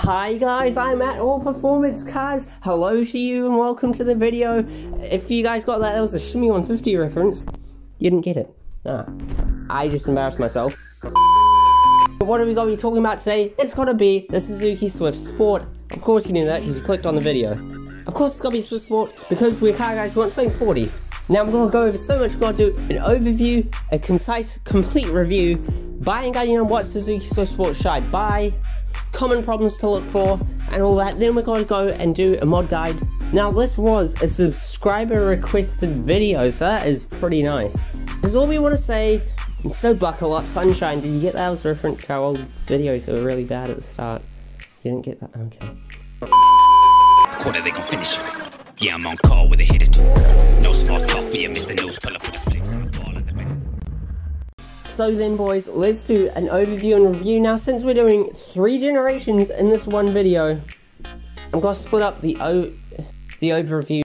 Hi guys, I'm at All Performance Cars. Hello to you and welcome to the video. If you guys got that, that was a Shimmy 150 reference. You didn't get it. I just embarrassed myself. What are we going to be talking about today? It's got to be the Suzuki Swift Sport. Of course you knew that because you clicked on the video. Of course it's got to be Swift Sport because we're car guys who want something sporty. Now we're going to go over so much. We're going to do an overview, a concise, complete review, buying guiding on what Suzuki Swift Sport should I buy, common problems to look for, and all that. Then we're going to go and do a mod guide. Now this was a subscriber requested video, so that is pretty nice. That's all we want to say. And so buckle up, sunshine. Did you get that? That was a reference to our old videos that were really bad at the start. You didn't get that? Okay. Quarter, they gon' finish it. Yeah, I'm on call with a hit or two. No small talk, me and Mr. News pull up with a flex on the ball in the back. So then boys, let's do an overview and review. Now since we're doing 3 generations in this one video, I'm going to split up the overview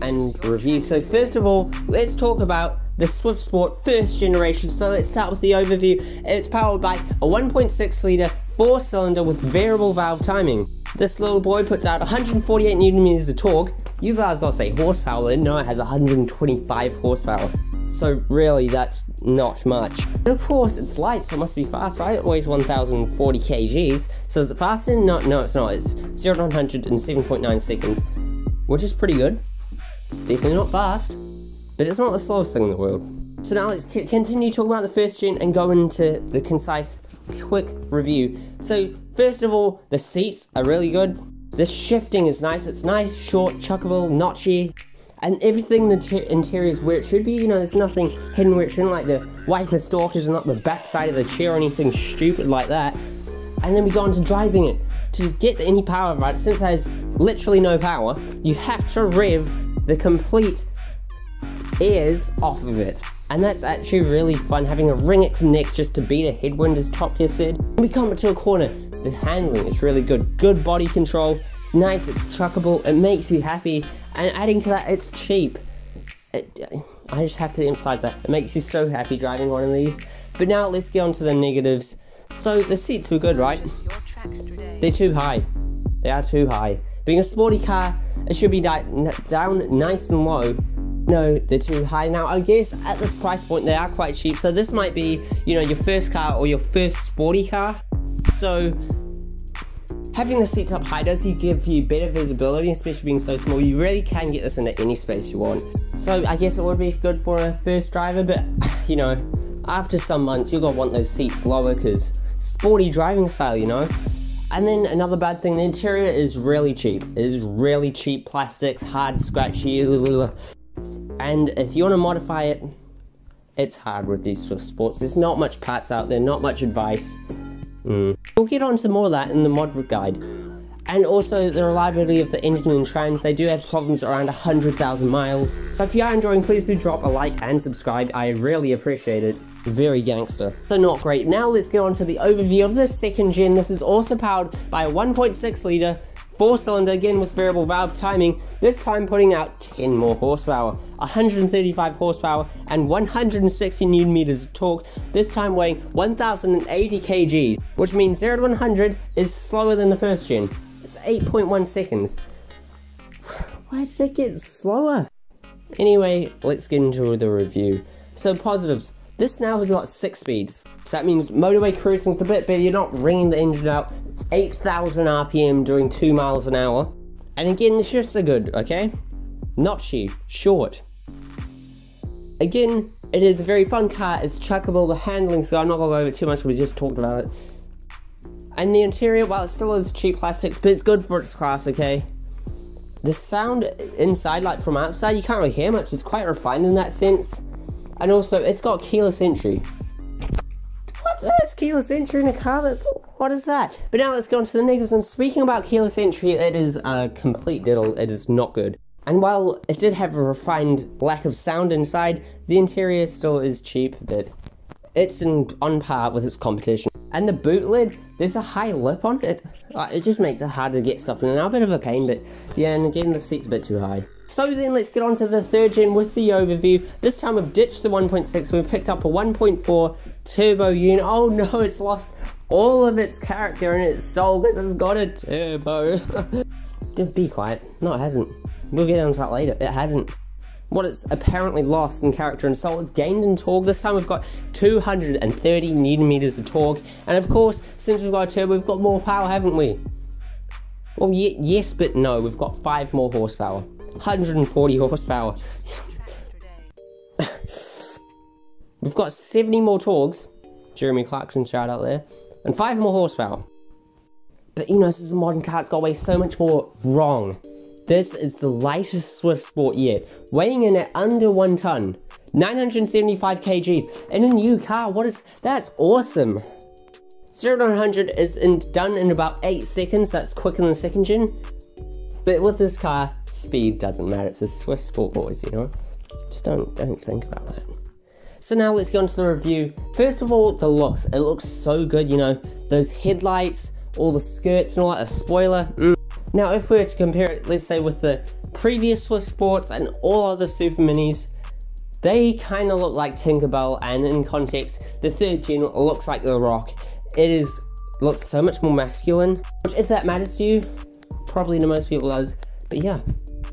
and review. So first of all, let's talk about the Swift Sport first generation. So let's start with the overview. It's powered by a 1.6 litre 4-cylinder with variable valve timing. This little boy puts out 148 Nm of torque. You guys gotta say horsepower, no, it has 125 horsepower. So really, that's not much. And of course, it's light, so it must be fast, right? It weighs 1,040 kgs. So is it faster? No, it's not. It's 0 to 100 in 7.9 seconds, which is pretty good. It's definitely not fast, but it's not the slowest thing in the world. So now let's continue talking about the first gen and go into the concise, quick review. So first of all, the seats are really good. The shifting is nice. It's nice, short, chuckable, notchy, and everything in the interior is where it should be. You know, there's nothing hidden where it shouldn't, like the wiper stalkers are not the back side of the chair or anything stupid like that. And then we go on to driving it. To get any power right, since it has literally no power, you have to rev the complete ears off of it. And that's actually really fun, having a ring X neck just to beat a headwind, as Top Gear said. When we come to a corner, the handling is really good. Good body control, it's nice, it's chuckable, it makes you happy, and adding to that, it's cheap. I just have to emphasize that. It makes you so happy driving one of these. But now let's get on to the negatives. So the seats were good, right? They're too high. They are too high. Being a sporty car, it should be down nice and low. No, they're too high. Now, I guess at this price point, they are quite cheap. So this might be, you know, your first car or your first sporty car. So having the seats up high does give you better visibility, especially being so small. You really can get this into any space you want. So I guess it would be good for a first driver, but you know, after some months, you're gonna want those seats lower because sporty driving style, you know. And then another bad thing, the interior is really cheap. It is really cheap. Plastics, hard, scratchy. And if you want to modify it, it's hard with these Swift Sports. There's not much parts out there, not much advice. We'll get on to more of that in the mod guide. And also the reliability of the engine and trans. They do have problems around 100,000 miles. So if you are enjoying, please do drop a like and subscribe. I really appreciate it. Very gangster. So not great. Now let's get on to the overview of the second gen. This is also powered by a 1.6 litre 4-cylinder, again with variable valve timing, this time putting out 10 more horsepower, 135 horsepower and 160 Nm of torque, this time weighing 1,080 kgs, which means 0 to 100 is slower than the first gen. It's 8.1 seconds. Why did it get slower? Anyway, let's get into the review. So positives, this now has got 6 speeds, so that means motorway cruising's a bit better, you're not ringing the engine out, 8,000 RPM doing 2 miles an hour. And again, the shifts are good, okay? Notchy, short. Again, it is a very fun car, it's chuckable, the handling's good, I'm not going to go over it too much, we just talked about it. And the interior, well, it still is cheap plastics, but it's good for its class, okay? The sound inside, like from outside, you can't really hear much, it's quite refined in that sense. And also, it's got keyless entry. That's keyless entry in a car? What is that? But now let's go on to the negatives. And speaking about keyless entry, it is a complete diddle. It is not good. And while it did have a refined lack of sound inside, the interior still is cheap, but it's on par with its competition. And the boot lid, there's a high lip on it. It just makes it hard to get stuff in. Now a bit of a pain, but yeah, and again, the seat's a bit too high. So then let's get on to the third gen with the overview. This time we've ditched the 1.6, we've picked up a 1.4 turbo unit. Oh no, it's lost all of its character and its soul because it's got a turbo. Just be quiet. No, it hasn't. We'll get into that later. It hasn't. What it's apparently lost in character and soul, it's gained in torque. This time we've got 230 Newton meters of torque. And of course, since we've got a turbo, we've got more power, haven't we? Well, yes, but no. We've got 5 more horsepower. 140 horsepower. We've got 70 more torques. Jeremy Clarkson shout out there. And 5 more horsepower. But you know, this is a modern car. It's got way so much more wrong. This is the lightest Swift Sport yet, weighing in at under 1 ton, 975 kgs, in a new car. That's awesome. 0 to 100 is done in about 8 seconds. That's quicker than the second gen. But with this car, speed doesn't matter. It's a Swift Sport, boys, you know. Just don't think about that. So now let's get on to the review. First of all, the looks. It looks so good, you know. Those headlights, all the skirts and all that, the spoiler. Now, if we were to compare it, let's say, with the previous Swift Sports and all other Super Minis, they kind of look like Tinkerbell, and in context, the 3rd gen looks like The Rock. It looks so much more masculine, which, if that matters to you, probably to most people does, but yeah,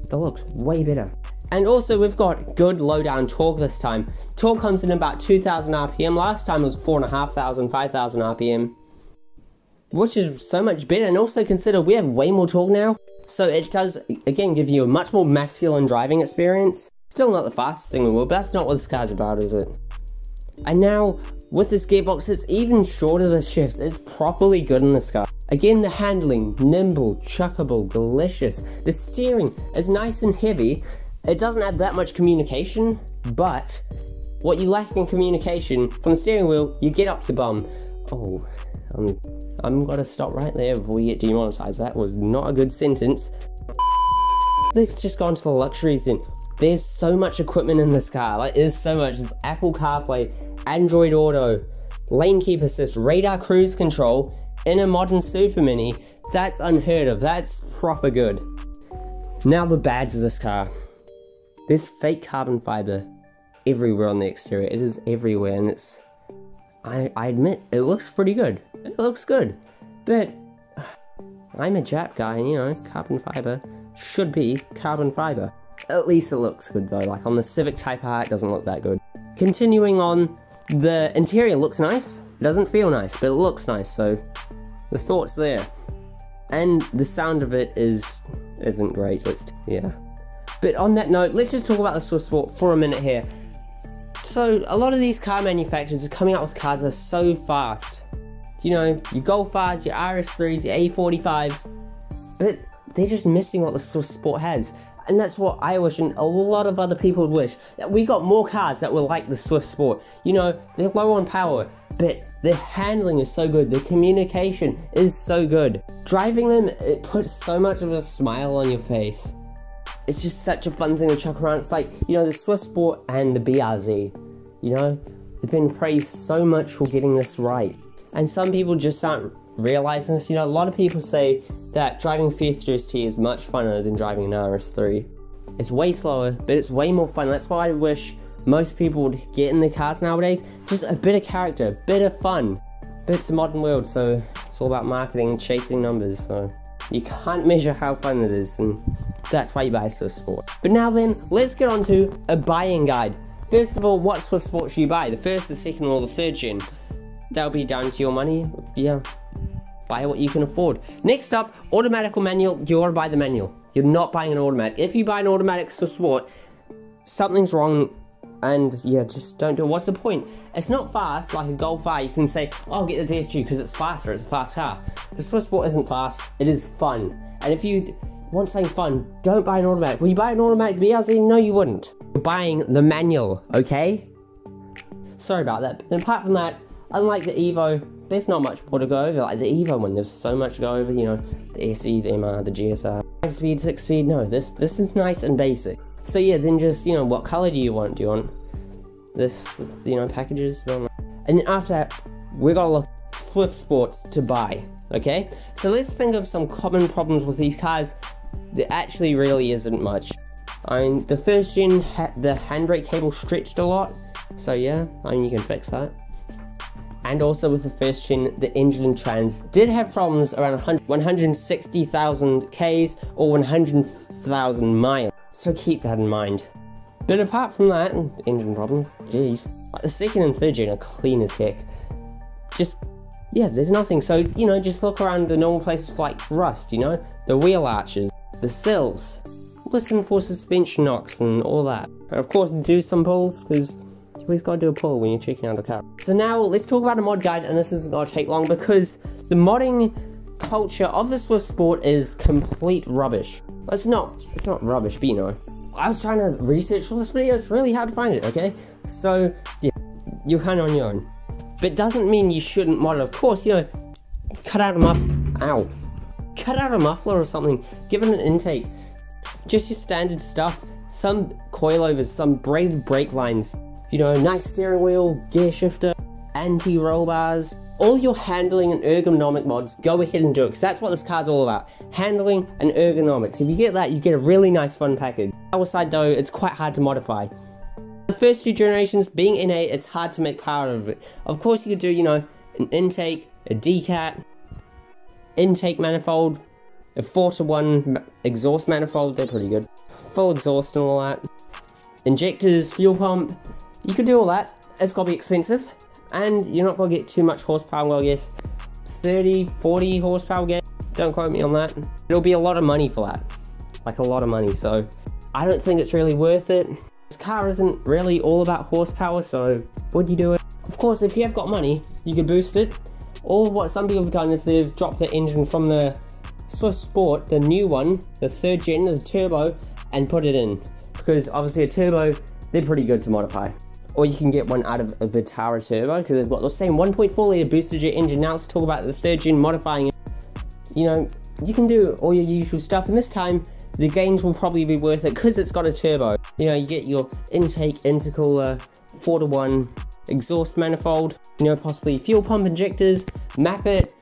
the look's way better. And also, we've got good low-down torque this time. Torque comes in about 2,000 RPM, last time it was 4,500, 5,000 RPM. Which is so much better, and also consider we have way more torque now, so it does, again, give you a much more masculine driving experience. Still not the fastest thing in the world, but that's not what this car's about, is it? And now, with this gearbox, it's even shorter the shifts. It's properly good in this car. Again, the handling, nimble, chuckable, delicious. The steering is nice and heavy. It doesn't have that much communication, but what you lack in communication from the steering wheel, you get up your bum. Oh, I'm gonna stop right there before we get demonetized. That was not a good sentence. Let's just go on to the luxuries then. There's so much equipment in this car. Like, there's so much. There's Apple CarPlay, Android Auto, lane keep assist, radar cruise control in a modern Super Mini. That's unheard of. That's proper good. Now the bads of this car. There's fake carbon fiber everywhere on the exterior. It is everywhere, and it's... I admit, it looks pretty good. It looks good. But I'm a Jap guy, and you know, carbon fiber should be carbon fiber. At least it looks good though. Like on the Civic Type R, it doesn't look that good. Continuing on, the interior looks nice. It doesn't feel nice, but it looks nice, so the thought's there. And the sound of it isn't great. Yeah. But on that note, let's just talk about the Swift Sport for a minute here. So, a lot of these car manufacturers are coming out with cars that are so fast. You know, your Golf Rs, your RS3s, your A45s. But they're just missing what the Swift Sport has. And that's what I wish, and a lot of other people would wish. That we got more cars that were like the Swift Sport. You know, they're low on power, but their handling is so good. The communication is so good. Driving them, it puts so much of a smile on your face. It's just such a fun thing to chuck around. It's like, you know, the Swift Sport and the BRZ, you know, they've been praised so much for getting this right. And some people just aren't realizing this. You know, a lot of people say that driving Fiesta ST is much funner than driving an RS3. It's way slower, but it's way more fun. That's why I wish most people would get in the cars nowadays. Just a bit of character, a bit of fun. But it's a modern world, so it's all about marketing and chasing numbers, so you can't measure how fun it is, and that's why you buy a Swift Sport. But now then, let's get on to a buying guide. First of all, what Swift Sport should you buy? The first, the second, or the 3rd gen? That'll be down to your money. Yeah, buy what you can afford. Next up, automatic or manual. You gotta buy the manual. You're not buying an automatic. If you buy an automatic Swift Sport, something's wrong, and yeah, just don't do it. What's the point? It's not fast like a Golf R. You can say, oh, I'll get the DSG because it's faster, it's a fast car. The Swift Sport isn't fast, it is fun. And if you want something fun, don't buy an automatic. Will you buy an automatic BRZ? No, you wouldn't. You're buying the manual, okay? Sorry about that. And apart from that, unlike the Evo, there's not much more to go over. Like the Evo one, there's so much to go over, you know, the SE, the MR, the GSR. 5-speed, 6-speed, no, this is nice and basic. So yeah, then just, you know, what color do you want? Do you want this, you know, packages? And then after that, we gotta look at Swift Sports to buy, okay? So let's think of some common problems with these cars. There actually really isn't much. I mean, the 1st gen had the handbrake cable stretched a lot, so yeah, I mean, you can fix that. And also with the first gen, the engine and trans did have problems around 160,000 Ks or 100,000 miles. So keep that in mind. But apart from that, engine problems, jeez. The second and third gen are clean as heck. Just, yeah, there's nothing. So, you know, just look around the normal places like rust, you know? The wheel arches, the sills. Listen for suspension knocks and all that. And of course, do some pulls, because you always gotta do a pull when you're checking out a car. So now, let's talk about a mod guide, and this isn't gonna take long, because the modding culture of the Swift Sport is complete rubbish. It's not rubbish, but you know. I was trying to research for this video, it's really hard to find it, okay? So, yeah, you're kind of on your own. But it doesn't mean you shouldn't mod it. Of course, you know, cut out a muffler or something, give it an intake. Just your standard stuff, some coilovers, some braided brake lines, you know, nice steering wheel, gear shifter, anti-roll bars. All your handling and ergonomic mods, go ahead and do it, because that's what this car's all about. Handling and ergonomics. If you get that, you get a really nice fun package. Power side though, it's quite hard to modify. The first two generations, being NA, it's hard to make power of it. Of course you could do, you know, an intake, a decat, intake manifold, a 4-to-1 exhaust manifold, they're pretty good. Full exhaust and all that. Injectors, fuel pump, you could do all that. It's gotta be expensive. And you're not going to get too much horsepower, I guess 30, 40 horsepower game. Don't quote me on that. It'll be a lot of money for that. Like a lot of money, so I don't think it's really worth it. This car isn't really all about horsepower, so would you do it? Of course, if you have got money, you could boost it. Or what some people have done is they've dropped the engine from the Swift Sport, the new one, the third gen, the turbo, and put it in. Because obviously a turbo, they're pretty good to modify. Or you can get one out of a Vitara turbo, because they've got the same 1.4 litre boosted jet engine. Now let's talk about the third gen modifying it. You know, you can do all your usual stuff, and this time the gains will probably be worth it because it's got a turbo. You know, you get your intake, intercooler, 4-to-1 exhaust manifold, you know, possibly fuel pump injectors, map it,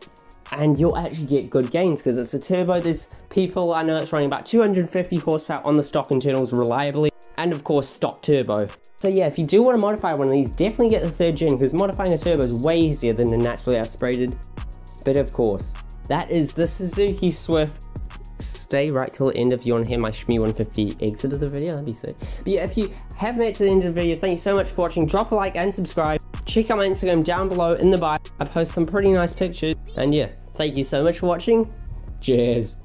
and you'll actually get good gains because it's a turbo. There's people I know it's running about 250 horsepower on the stock internals reliably. And of course, stock turbo. So yeah, if you do want to modify one of these, definitely get the third gen, because modifying a turbo is way easier than the naturally aspirated. But of course, that is the Suzuki Swift. Stay right till the end if you want to hear my Shmee 150 exit of the video, that'd be sick. But yeah, if you have made it to the end of the video, thank you so much for watching. Drop a like and subscribe. Check out my Instagram down below in the bio. I post some pretty nice pictures. And yeah, thank you so much for watching. Cheers.